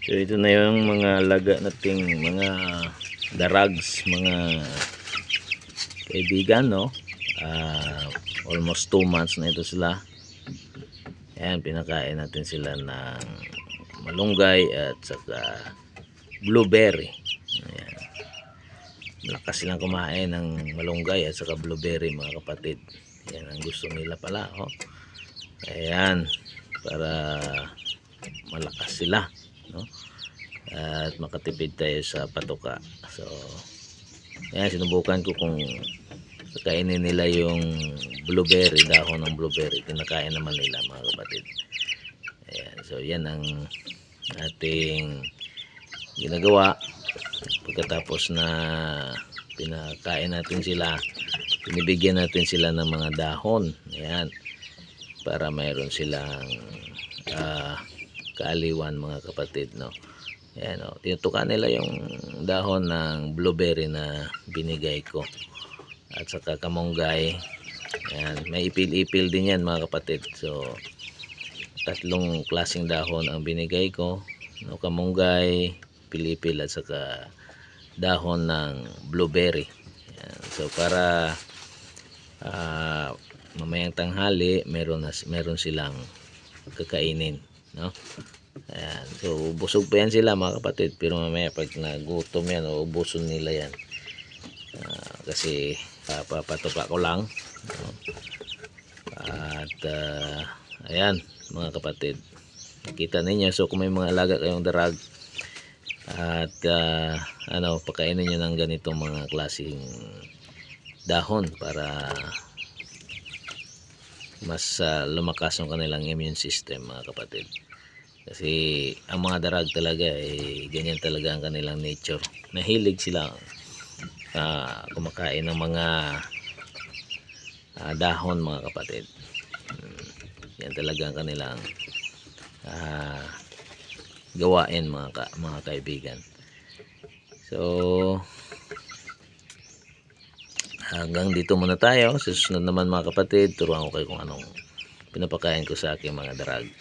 So ito na yung mga laga nating mga darags, mga kaibigan, no. Almost 2 months na ito sila. Ayan, pinakain natin sila ng malunggay at saka blueberry. Ayan. Malakas silang kumain ng malunggay at saka blueberry, mga kapatid. Yan ang gusto nila pala, oh. Ayan, para malakas sila, no? At makatipid tayo sa patuka. So ayan, sinubukan ko kung kainin nila yung blueberry, dahon ng blueberry. Kinakain naman nila, mga kapatid. Ayan, so yan ang ating ginagawa. Pagkatapos na pinakain natin sila, binibigyan natin sila ng mga dahon. Ayan, para mayroon silang kaaliwan, mga kapatid, no. Ayan, oh, tinutukan nila yung dahon ng blueberry na binigay ko at saka kamunggay. Ayan, may ipil-ipil din yan, mga kapatid. So 3 klaseng dahon ang binigay ko, no, kamunggay, pilipil at saka dahon ng blueberry. Ayan, so para mamayang tanghali meron silang kakainin, no. Ayan, so busog pa yan sila, mga kapatid, pero mamaya pag nagutom yan, ubuson nila yan. Kasi papatupa ko lang, no? At ayan, mga kapatid, kita ninyo. So kung may mga alaga kayong darag at pakainin nyo ng ganitong mga klaseng dahon para mas lumakas ang kanilang immune system, mga kapatid. Kasi ang mga darag talaga ganyan talaga ang kanilang nature. Nahilig sila kumakain ng mga dahon, mga kapatid. Yan talaga ang kanilang gawain, mga kaibigan. So hanggang dito muna tayo. Susunod naman, mga kapatid, turuan ko kayo kung anong pinapakain ko sa aking mga darag.